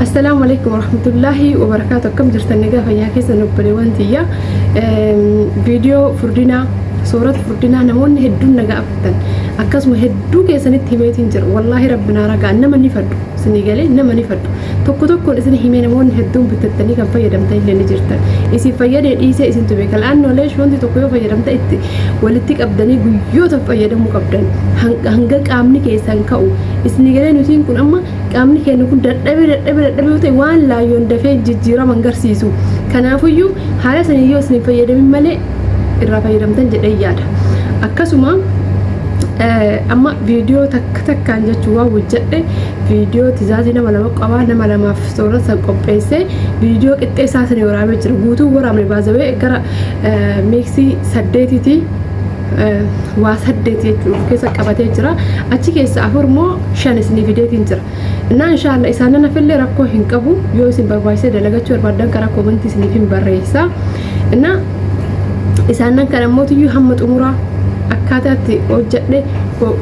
السلام عليكم ورحمة الله وبركاته. كم جرت النجاح يا كيس نبلي وانتيا فيديو فردنا صورة فردنا نمون هدون نجا أبدا أكاسم هدو كيس نتهمتين جر والله ربنا رجع إنما نفردو سنيجالي إنما نفردو توكو كل إسن هيمين نمون هدون بتتني كم فيدم تاي اللي نجرتن إسي فيدم إيسا إسن تبيك الآن ليش وانتي توكو فيدم تاي ولتك أبداني بيوت فيدم مقبدن هنجك عامني كيس هنكاو إسنيجالي نتين كن أما عامني كأنه كن دبل تاي وان لا يندفع جزيرة منقر سيسو كنافيو حالة سنيجيو سني فيدم ملء الرفايدم تنجد akkasuma amma viidiyoo takkaan jechuudha wajjadhe viidiyoo tizaazii nama lama qabaa nama lamaaf soorata qopheesse viidiyoo qixxeessaa sanii waraabee jira guutuu waraabne baazawee gara miiksii 8ti waa 8 jechuudha keessa qabatee jira achi keessa afur moo 5 isni videetiin jira እና ኢንሻአላህ ኢሳና ነፈለ ረኮ hinqabu yoo isin barbaachise dalagachuu barbaadan karaa komentii isiniif barreessa እና isaanan kan ammootiyyu hamma xumuraa akkaataatti hojjedhe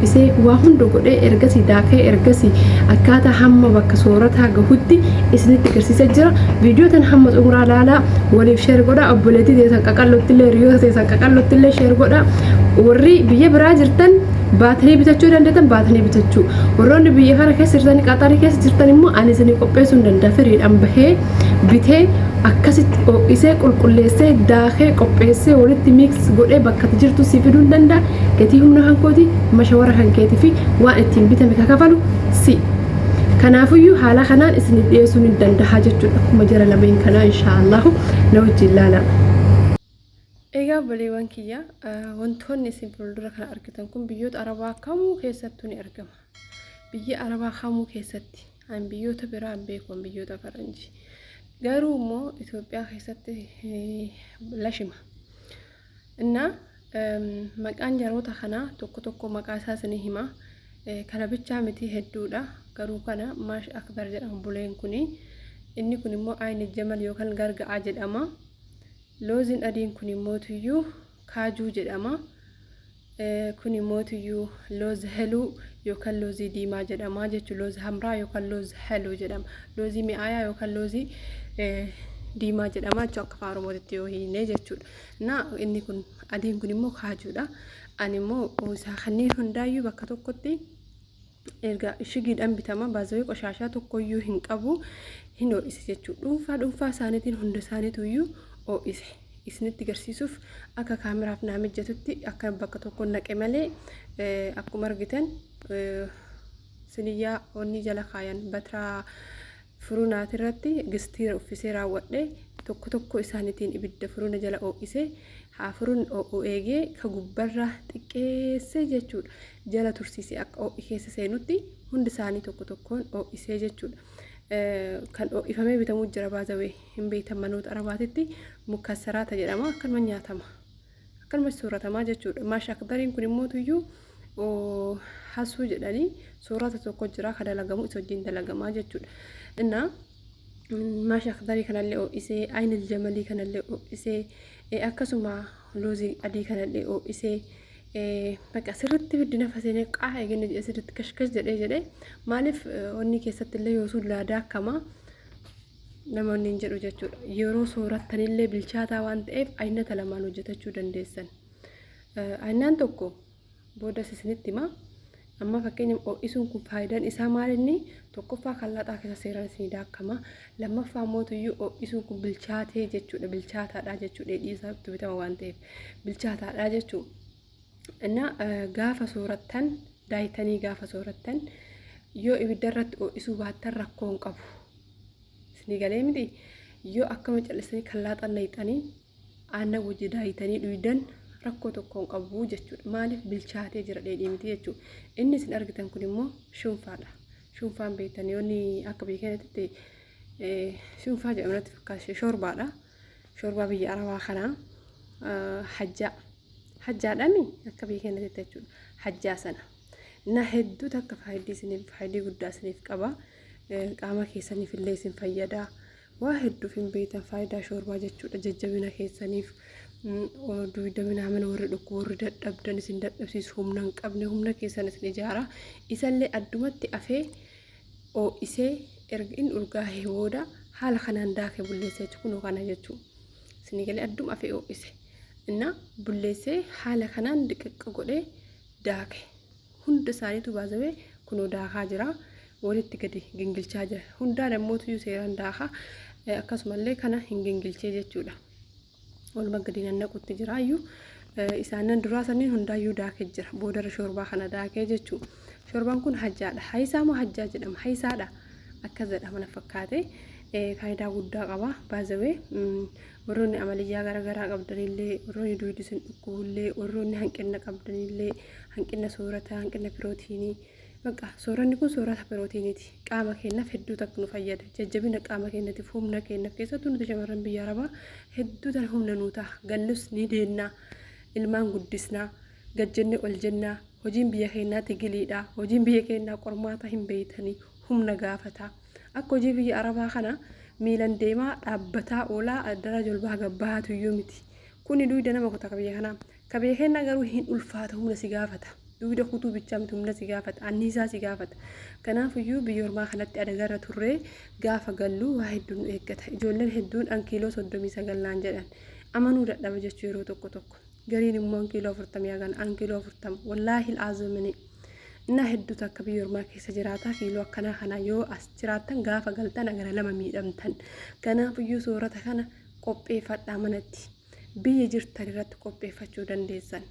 isee waa hunda godhee ergasii daakee ergasii akkaataa hamma bakka soorataa gahutti isinitti agarsiisaa jira viidiyoo tan hamma xumuraa laalaa waliif sheer godha obboleetii teessan qaqallottillee hiriyoota teessan qaqallottillee sheer godha warri biyya biraa jirtan baatanii bitachuu dandeetan baatanii bitachuu warroonni biyya kana keessa jirtan qaxarii keessa jirtan immoo ani isinii qopheessuu hin danda'a firiidhaan bahee bitee akkasitti isee qulqulleessee daakee qopheessee walitti miks godhee bakka jirtu si fiduu hin danda'a gatii humna hankooti mashawara hankeetii fi waan ittiin bitame kakafalu si kanaafiyyuu haala kanaan isinii dhiyeessuu hin danda'a jechuudha akkuma jara lameen kanaa inshaallahu na wajjin laala. Egaa baleewwan kiyya wantoonni isin fuuldura kana argitan kun biyyoota arabaa kamuu keessattuu ni argama. Biyya arabaa kamuu keessatti an biyyoota biraa hin beeku biyyoota faranjii. Garuu immoo Itoophiyaa keessatti lashima. Inna maqaan jaroota kanaa tokko maqaa isaa isinii hima. Kana bichaa miti hedduudha. Garuu kana maash akbar jedhama buleen kuni. Inni kun immoo ayni jamal yookaan garga'aa jedhama. Loozin adiin kun immoo tuyyuu kaajuu jedhama. Kun immoo tuyyuu looz heluu yookaan loozii diimaa jedhama jechuudha. Looz hamraa yookaan looz heluu jedhama. Loozii mi'aayaa yookaan loozii diimaa jedhama jechuudha akka afaan Oromootti yoo hiine jechuudha. Na inni kun adiin kun immoo kaajuudha. Ani immoo isaa kanneen hundaayyuu bakka tokkotti erga shigiidhaan bitama baazawee qoshaashaa tokkoyyuu hin qabu hin ho'ise jechuudha. Dhuunfaa isaaniitiin hunda isaaniituyyuu ho'ise. Isinitti agarsiisuuf akka kaameraaf naa mijjatutti akka bakka tokko naqe malee akkuma argitan siniyyaa onni jala kaayan batraa furuunaati irratti gistiira uffisee raawwadhe tokko isaaniitiin ibidda furuuna jala ho'ise haa furuun eegee ka gubbarraa xiqqeessee jechuudha jala tursiisee akka ho'i keessa seenutti hundi isaanii tokkoon ho'isee jechuudha. Kan ifamee bitamuu jira baazawee hin beektan manoota arabaatitti mukassaraata jedhama akkanuma nyaatama akkanuma sooratamaa jechuudha. Maash akbariin kun immoo tuyyuu hasuu jedhanii soorata tokko jira ka dalagamu isa wajjin dalagamaa jechuudha. Inna maash akbarii kanallee ho'isee aynil jamalii kanallee ho'isee akkasuma loozii adii kanallee ho'isee bakka sirriitti biddina faseenee qaa eeganii jedhee sirriitti kashkash jedhee maaliif onni keessatti illee yoo suullaadaa akkama namoonni hin jedhu jechuudha. Yeroo soorattanillee bilchaataa waan ta'eef aynata lamaan hojjetachuu dandeessan. Aynaan tokko booda isinitti hima. Amma fakkeenyaaf ho'isuun kun faayidaan isaa maalinni tokkoffaa kallaxaa keessa seeraan isinii daakkama. Lammaffaa immoo tuyyuu ho'isuun kun bilchaatee jechuudha. Bilchaataadha jechuudha. Dhiisaa bitama waan ta'eef bilchaataadha jechuudha. Inna gaafa soorattan daayitanii gaafa soorattan yoo ibidda irratti ho'isuu baattan rakkoo hin qabu. Isinii galee miti yoo akkama callisanii kallaaxan nayxanii aannan wajji daayitanii dhuydan rakkoo tokko hin qabu jechuudha. Maaliif bilchaatee jira dheedhii miti jechuudha. Inni isin argitan kun immoo shunfaadha. Shunfaan beektan yoonni akka biyya keenyatti shunfaa jedhamatti fakkaata shoorbaadha. Shoorbaa biyya arabaa kanaa hajjaadhaani akka biyya keenyatti jechuudha. Hajjaa sana na hedduu takka faayidii guddaa isiniif qaba. Qaama keessaniif illee isin fayyada. Waa hedduuf hin beektan faayidaa shoorbaa jechuudha. Jajjabina keessaniif duwidamina mana warri dhukku warri dadhabdan isin dadhabsiisu humna hin qabne humna keessan isin ijaara. Isallee addumatti afee ho'isee ergin urgaa'ee booda haala kanaan daakee bulleessee kunoo kana jechuudha. Isinii galee adduma afee ho'ise. Inna bulleessee haala kanaan diqqa godhee daake. Hunda isaaniitu baasawee kunoo daakaa jira. Walitti gadi gingilchaa jira. Hundaan ammoo seeraan daakaa akkasumallee kana hin gingilchee jechuudha. Walumaa gadi nannaqutti jira iyyuu isaanan duraa saniin hundaayyuu daakee jira. Boodara shoorbaa kana daakee jechuudha. Shoorbaan kun hajjaadha. Hayisaa moo hajjaa jedhama? Hayisaadha. Akka jedhama na fakkaate faayidaa guddaa qaba. Baazawee warroonni amaliyyaa garaagaraa qabdanillee, warroonni duudisan dhukkubullee, warroonni hanqina qabdanillee, hanqina soorataa, hanqina pirootiinii. Bakka sooranni kun soorata pirootiiniiti. Qaama keenyaaf hedduu takka nu fayyada. Jajjabina qaama keenyaatiif humna keenyaaf keessattuu nuti shamarran biyya arabaa hedduu tan humna nu ta'a. Gallus ni deennaa, ilmaan guddisnaa, gajjannee ol jennaa. Hojiin biyya keenyaa tigiliidha. Hojiin biyya keenyaa qormaata hin beeytanii humna gaafata. Akka hojii biyya arabaa kana miilan deemaa dhaabbataa oolaa dara jolbaa gabbaatu iyyuu miti. Kuni duwida nama kota ka biyya kanaa. Ka biyya keenyaa garuu hin ulfaata humna si gaafata. Duwida kutuu bichaa miti humna si gaafata. Anniisaa si gaafata. Kanaaf iyyuu biyya ormaa kanatti adagarra turree gaafa galluu waa hedduun nu eeggata. Ijoolleen hedduun an kiiloo 39 jedhan amanuu dadhaba jechuu yeroo tokko tokko. Gariin immoo an kiiloo 40 hagan an kiiloo 40 wallaahi al'aazamini. Inna hedduu takka biyya ormaa keessa jiraata kiiloo akkanaa kana yoo as jiraatan gaafa galtan agara lama miidhamtan. Kanaaf iyyuu soorata kana qopheeffadhaa manatti. Biyya jirtan irratti qopheeffachuu dandeessan.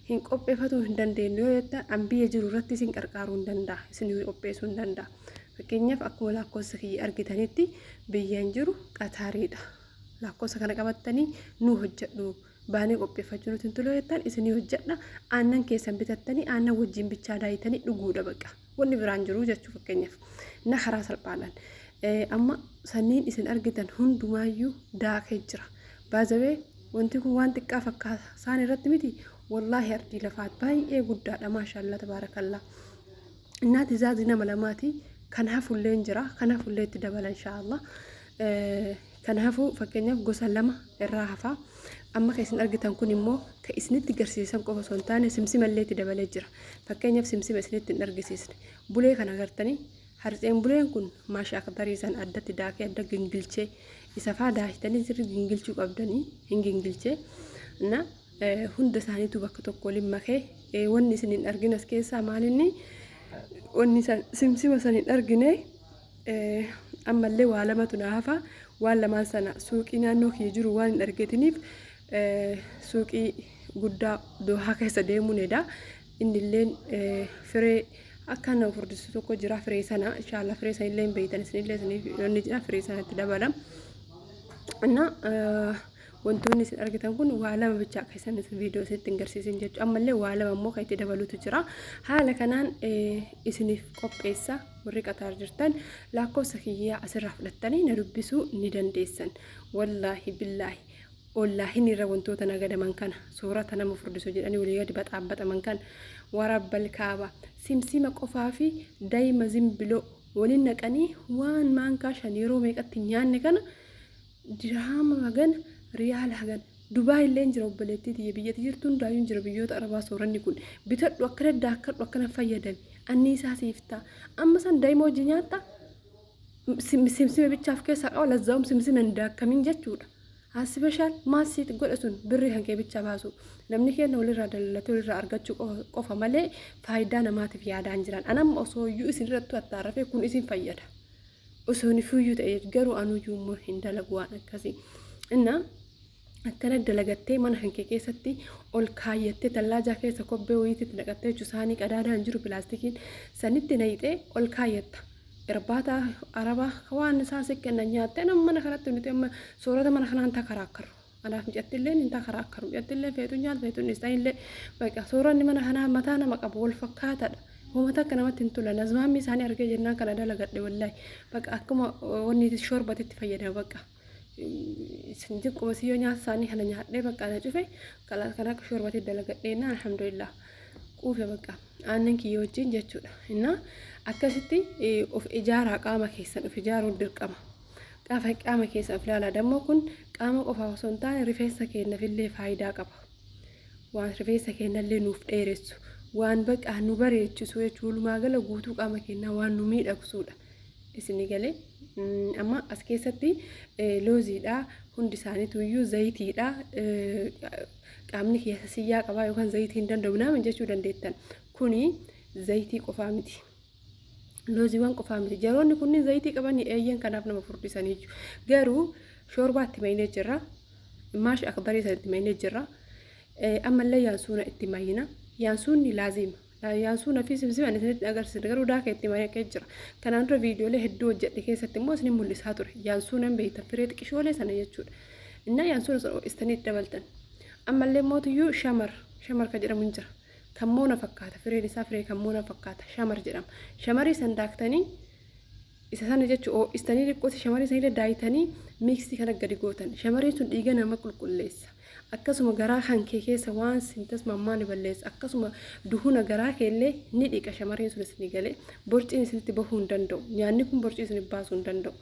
Hin qopheeffatuu hin dandeenye yoo jettan an biyya jiru irratti isin qarqaaruu hin danda'a. Isin qopheessuu hin danda'a. Fakkeenyaaf akkuma lakkoofsa kiyya argitanitti biyyaan jiru Qataariidha. Lakkoofsa kana qabattanii nu hojjedhu. Baanee qopheeffachuu nuti toloo jettan isinii hojjedha. Aannan keessan bitattanii aannan wajjin bichaa daayitanii dhuguudha bakka. Wanni biraan jiru jechuu fakkeenyaaf. Na karaa salphaadhaan. Amma sanniin isin argitan hundumaayyuu daakee jira. Baazawee wanti kun waan xiqqaa fakkaata. Isaan irratti miti wallaahi ardii lafaat baay'ee guddaadha maashaallah tabaarakallaa. Innaati zaazii nama lamaati. Kanaafullee jira. Kanaafullee itti dabala inshaallah. Kanaafuu fakkeenyaaf gosa lama irraa hafaa. Amma kan isin argitan kun immoo kan isinitti garsiisan qofa osoo hin taane simsimallee itti dabalee jira. Fakkeenyaaf simsima isinitti hin argisiisne. Bulee kana agartanii harceen buleen kun maashaa akka bariisan addatti daakee adda gingilchee isa faa daahitanii sirri gingilchuu qabdanii hin gingilchee. Na hunda isaaniitu bakka tokko waliin makee wanni isin hin argine as keessaa maalinni wanni simsima san hin argine ammallee waa lamatu na hafa. Waan lamaan sana suuqii naannoo kiyya jiru waan hin argatiniif suuqii guddaa Doohaa keessa deemuunidha. Innilleen firee akka nama furdisu tokko jira firee sana inshaallah firee sana illee beeytan isinillee inni jira firee sanatti dabala. Inna wantoonni isin argitan kun waa lama bichaa keessan viidiyoo isinitti hin garsiisin jechuudha. Ammallee waa lama immoo kan itti dabalutu jira. Haala kanaan isiniif qopheessa warri Qataar jirtan lakkoofsa kiyyaa asirraa fudhattanii na dubbisuu ni dandeessan. Wallaahi billaahi wallaahi irra wantoota nagadaman kana soorata nama furdisu jedhanii walii gadi baxaabbataman kana warabbal kaaba simsima qofaa fi daa'ima zimbiloo waliin naqanii waan maankaa 5 yeroo meeqatti nyaanne kana dirhama hagan riyaal hagan Dubai illee jira obboleettii biyyatti jirtu hundaayyuu jira biyyoota arabaa sooranni kun bitadhu akka daddaa akkadhu akkana fayyadami anniisaa siifta amma san daa'ima hojii nyaatta simsima bichaaf keessa qaba lazzaa'um simsima hin daakkamiin jechuudha. Asibashaan maasiit godha sun birrii kan kee bicha baasu namni keenya walirraa dalalate walirraa argachuu qofa malee faayidaa namaatiif yaadaan jiran anamma osoo iyyuu isin irratti attaarrafee kun isin fayyada osoo ni fuyyuu ta'e garuu anuyyuu immoo hin dalagu waan akkasii inna akkana dalagattee mana kan kee keessatti ol kaayyattee tallaajaa keessa kobbee wayiitti naqattee jechuun isaanii qadaadaan jiru pilaastikiin sanitti nayixee ol kaayyatta. Irbaata arabaa waan isaa sekkennan nyaatte nama mana kanatti nuti amma soorata mana kanaan takaraakkaru anaaf mijattillee hin takaraakkaru mijattillee feetu nyaata feetuun isaanillee baqa sooranni mana kanaa mataa nama qabu wal fakkaataadha uummata akka namatti hin tolan azmaammi isaanii argee jennaan kana dalagadhe wallaahi baqa akkuma wanni shorbatitti fayyadama baqa isin jiqquma siyyoo nyaata isaanii kana nyaadhee baqa na cufe kana akka shorbatitti dalagadheenna alhamdulillah quufe baqa aannan kiyya wajjin jechuudha inna akkasitti of ijaaraa qaama keessan of ijaaruun dirqama. Qaama keessan filaalaa dammoo kun qaama qofaa osoo hin taane rifeensa keenyaafillee faayidaa qaba. Waan rifeensa keenyallee nuuf dheeressu waan baqa nu bareechisu jechuudha walumaa gala guutuu qaama keenyaa waan nu miidhagsuudha. isinii galee amma as keessatti looziidha hundi isaaniitu iyyuu zayitiidha qaamni keessa siyyaa qabaa yookaan zayitii hin danda'u nama jechuu dandeettan kuni zayitii qofaa miti looziiwwan qofaa miti jaroonni kunniin zayitii qaban eeyyan kanaaf nama furdisanii garuu shoorbaatti maynee jirra maash akbarii sanatti maynee jirra ammallee yaansuuna itti mayina yaansuunni laazima yaansuuna fi simsiman isinitti agarsiisa garuu daaka itti mayee jira kanaan dura viidiyoolee hedduu hojjedhe keessatti immoo isin mul'isaa ture yaansuunan beektan firee xiqqishoolee sana jechuudha inna yaansuuna sana istanii dabaltan ammallee mootiyyuu shamar ka jedhamu jira kan moona fakkaata fireen isaa firee kan moona fakkaata shamar jedhama shamarii san daaktanii isa sana jechuun istanii dhiqqooti shamarii sanillee daayitanii miiksii kana gadi gootan shamariin sun dhiiga nama qulqulleessa akkasuma garaa hankee keessa waan sintas mammaa ni balleessa akkasuma duhuna garaa keellee ni dhiqa shamariin sun isin galee borciin isinitti bahuu hin danda'u nyaanni kun borcii isin baasuu hin danda'u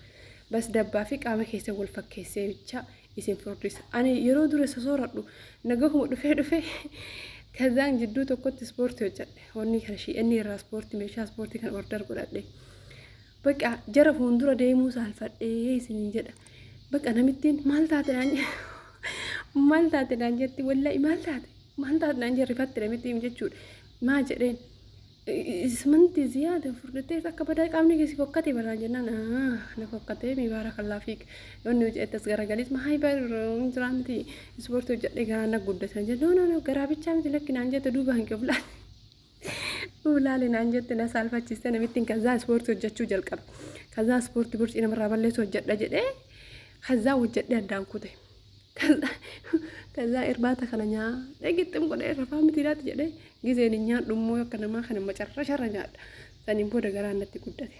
bas dabbaa fi qaama keessa wal fakkeessee bicha isin furdisa ani yeroo dura isa sooradhu nagahuma dhufee kazaan jidduu tokkotti ispoortii hojjedhe wanni kana shi'anni irraa ispoortii meeshaa ispoortii kan order godhadhe baqa jara fuuldura deemuu saalfadhee isin jedha baqa namittiin maal taate naan jetti wallahi maal taate naan jedhe rifatte namittiin jechuudha maa jedheen ismanti ziyaada furdate akka badaa qaamni keessi fokkate baraan jennaan na fokkate mi baarakallah fiik yoonni hojii ettas garagalis mahay bar jiraamti ispoortii hojjedhe garaa na guddatan jedhu no garaa bichaa miti lakki naan jette duuba hanqe ulaale naan jette na saalfachiiste namittiin kazaa ispoortii hojjechuu jalqabe kazaa ispoortii burcii namarraa balleessu hojjedha jedhee kazaa hojjedhe addaan kute kazaa irbaata kana nyaadha gixxim godhee rafaa mitiidhaati jedhee gizeen nyaadhummoo akka namaa kana macarrasharra nyaadha saniin booda garaan natti guddate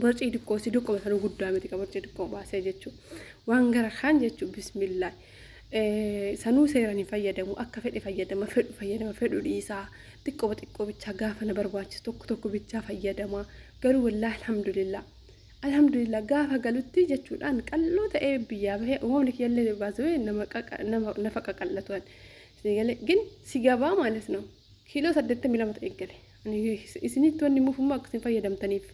borcii diqqoo si diqqoo sana guddaa miti ka borcii diqqoo baasee jechuudha waan gara kaan jechuudha bismillah sanuu seeranii fayyadamu akka fedhe fayyadama fedhu dhiisaa xiqqoo bichaa gaafa na barbaachisu tokko bichaa fayyadama garuu wallaahi alhamdulillah gaafa galutti jechuudhaan qalloo ta'ee biyyaa bahee uumamni kiyyallee baasee nama qaqallatuan ግን ሲገባ ማለት ነው ኪሎ 82 ta'eggale isinitti wanni muufummaa akkasiin fayyadamtaniif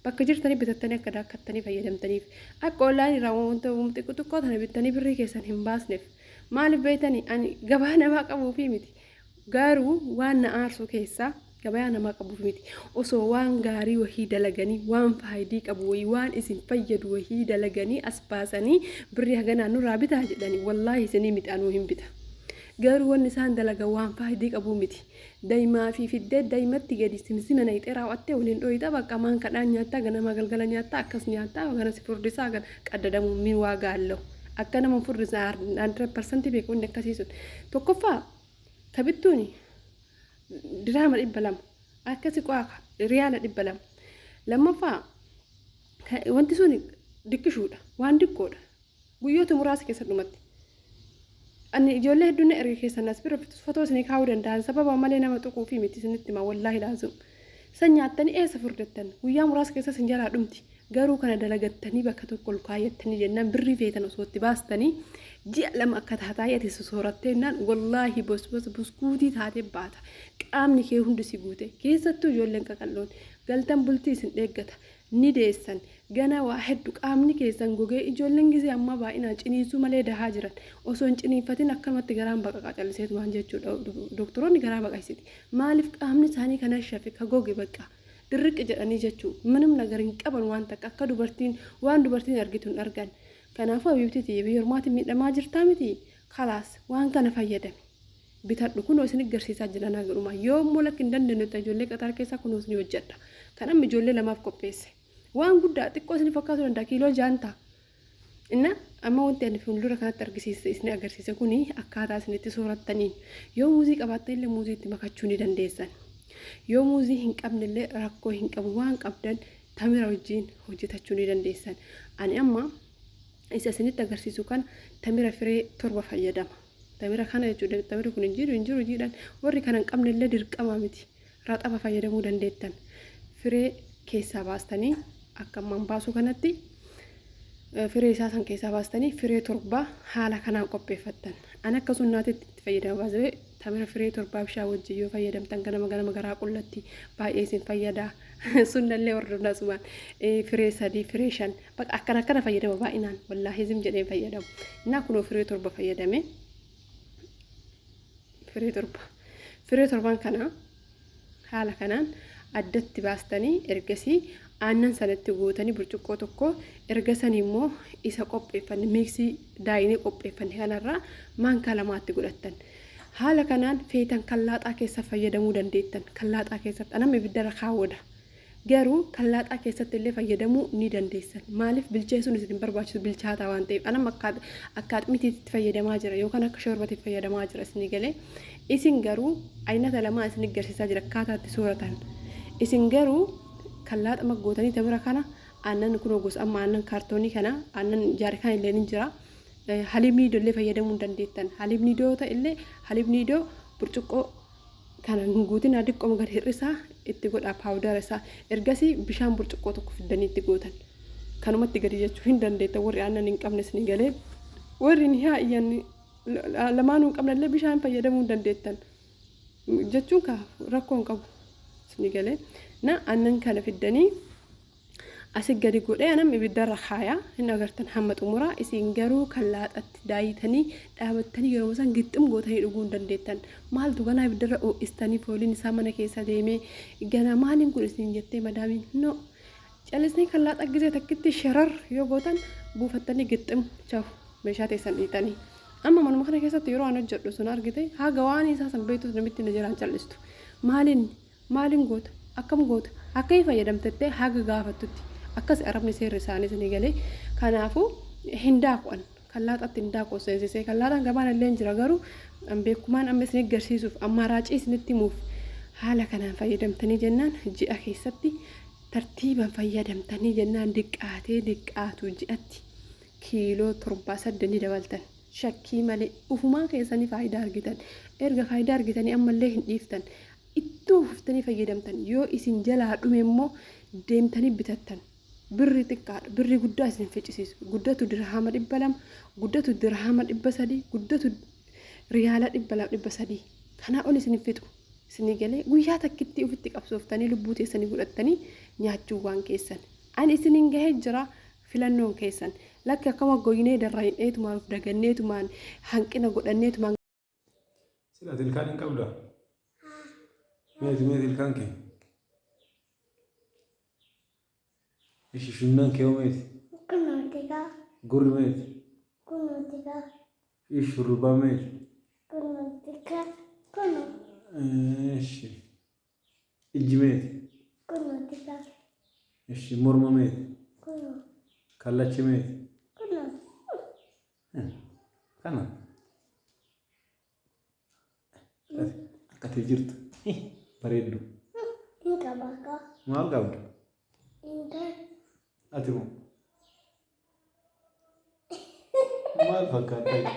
bakka jirtanii bitattanii akka daakkatanii fayyadamtaniif akka online irraa wanta xiqqoo tana bittanii birrii keessan hin baasneef maaliif beeytanii ani gabaa namaa qabuufi miti garuu waan na aarsu keessaa gabaa namaa qabuufi miti osoo waan gaarii wahii dalaganii waan faayidii qabu wahii waan isin fayyadu wahii dalaganii as baasanii birrii haganaa nurraa bitaa jedhanii wallaahi isinii midhaanuu hin bita garuu wanni isaan dalaga waan faayidii qabu miti daa'imaa fi fiddee daa'imatti gadi simsima na ixee raawwattee waliin dhooyita bakka maan kadhaan nyaattaa ganama galgala nyaattaa akkas nyaattaa kana si furdisaa kan qaddadamu min waa gaallo akka nama furdisaa 100% beeku inni akkasiisun tokkoffaa kabittuuni diraama 200 akkasi qaaka riyaala 200 lammaffaa wanti sun dikkishuudha waan diqqoodha guyyoota muraasa keessa dhumatti ani ijoollee hedduun erga keessan as bira footoo isinii kaa'uu danda'an sababa malee nama tuquu fi miti isinitti himaa wallaahi laazum san nyaattanii eessa furdattan guyyaa muraasa keessa sin jalaa dhumti garuu kana dalagattanii bakka tokko ol kaayyattanii jennaan birrii feetan osoo itti baastanii ji'a lama akka taataa yaate sooratteenaan wallaahi buskuutii taatee baata qaamni kee hundi si guute keessattuu ijoolleen qaqalloon galtan bultii isin eeggata ni deessan gana waa hedduu qaamni keessan gogee ijoolleen gisee amma baay'inaan ciniinsuu malee dahaa jiran osoo hin ciniinfatin akkamatti garaan baqaqaa calliseetu waan jechuudha doktoroonni garaa baqaysiti maaliif qaamni isaanii kana shafe ka goge baqa dirriqi jedhanii jechuu minum nagar hin qaban waan takka akka waan dubartiin argitu hin argan kanaafuu abiibtiiti biyyoormaatti miidhamaa jirtaa miti kalaas waan kana fayyadame bitadhu kunoo isin agarsiisaa jira nagaruma yoo immoo lakki hin dandeenye ijoollee qaxar keessaa kunoo isin hojjedha kanam ijoollee lamaaf qopheesse waan guddaa xiqqoo isin fakkaatu danda'a kiiloo 6 inna amma wanti ani fuuldura kanatti argisiise isin agarsiise kuni akkaataa isinitti soorattaniin yoo muuzii qabaattan illee muuzii itti makachuu ni dandeessan yoo muuzii hin qabnellee rakkoo hin qabu waan qabdan tamira wajjin hojjetachuu ni dandeessan ani amma isa isinitti agarsiisu kan tamira firee 7 fayyadama tamira kana jechuudha tamira kun hin jiru jiidhan warri kana hin qabnellee dirqama miti raaxafa fayyadamuu dandeettan firee keessaa baastanii akkamman baasuu kanatti firee isaa san keessaa baastanii firee 7 haala kanaan qopheeffattan ani akka sunnaatitti itti fayyadama baasee tamira firee 7 bishaan wajjin yoo fayyadamtan ganama garaa qullatti baay'ee isin fayyada sunnallee hordofna sumaan firee sadii firee shan bakka akkana fayyadama baay'inaan wallaahi zim jedhee fayyadamu innaa kunoo firee torba fayyadame firee torban kana haala kanaan addatti baastanii ergasii aannan sanatti guutanii burcuqqoo tokko ergasanii immoo isa qopheeffanne miiksii daayinii qopheeffanne kanarraa maankaa lamaatti godhattan haala kanaan feetan kallaaxaa keessa fayyadamuu dandeettan kallaaxaa keessatti anam ibiddarra kaawwada garuu kallaaxaa keessatti illee fayyadamuu ni dandeessan maaliif bilcheessuun isin barbaachisu bilchaataa waan ta'eef anam akka mitiitti fayyadamaa jira yookaan akka shoorbaatti fayyadamaa jira isin galee isin garuu aynata lamaa isin agarsiisaa jira akkaataatti sooratan isin garuu kallaaxa maggootanii tabira kana aannan kun gosa amma aannan kaartoonii kana aannan jaarikaan illee ni jira haliib niidoo illee fayyadamuu dandeettan haliib niidoo ta'e illee haliib niidoo burcuqqoo kana guutina diqqoo gad hir'isaa itti godha paawudara isaa ergasii bishaan burcuqqoo tokko fiddanii itti gootan kanumatti gadi jechuu hin dandeettan warri aannan hin qabnes ni galee warri ni haayyan lamaanuu hin qabne illee bishaan fayyadamuu dandeettan jechuun ka rakkoo hin qabu ni galee na aannan kana fiddanii asii gadi godhee anam ibiddarra kaayaa hin agartan hamma xumuraa isin garuu kallaaxatti daayitanii dhaabattanii yeroo san gixxum gootanii dhuguu dandeettan maaltu ganaa ibiddarra ho'istanii fooliin isaa mana keessa deemee gana maaliin kun isin jettee madaamiin no callisanii kallaaxa gisee takkitti sharar yoo gootan buufattanii gixxum chaw meeshaa teessan dhiitanii amma manuma kana keessatti yeroo an hojjedhu sun argite haga waan isaa san beektus namitti na jiraan callistu maaliin goota akkam goota akka fayyadamtettee haga gaafattutti akkas arabni seerri isaanii isin galee kanaafuu hin daaku'an kallaaxatti hin daakuu seensisee kallaaxaan gabaan illee jira garuu beekumaan amma isin agarsiisuuf amma raacii isinitti himuuf haala kanaan fayyadamtanii jennaan ji'a keessatti tartiiban fayyadamtanii jennaan diqqaatu ji'atti kiiloo 7-8 ni dabaltan shakkii malee ufumaan keessanii faayidaa argitan erga faayidaa argitanii ammallee hin dhiiftan ittoo ufuftanii fayyadamtan yoo isin jalaa dhume immoo deemtanii bitattan birri xiqqaadha birri guddaa isin ficcisiisu guddatu dirhama 200 guddatu dirhama 300 guddatu riyaala 200 kana ol isin fixu isin galee guyyaa takkitti ufitti qabsooftanii lubbuu teessanii godhattanii nyaachuu waan keessan ani isinin gahee jira filannoon keessan lakki akkama goynee darraa'eetumaan of daganneetumaan hanqina godhanneetumaan sila tilkaan hin qabda meeti tilkaan kee ishi shunnan kee meeti kunuutiga gurri meeti kunuutiga ishi shurrubbaa meeti kunuutiga kunu ishi ijji meeti kunuutiga ishi morma meeti kunu kallachi meeti kunu kana akkati jirtu bareeddu inka baka maal qabdu inka ati moo maal fakkaata bala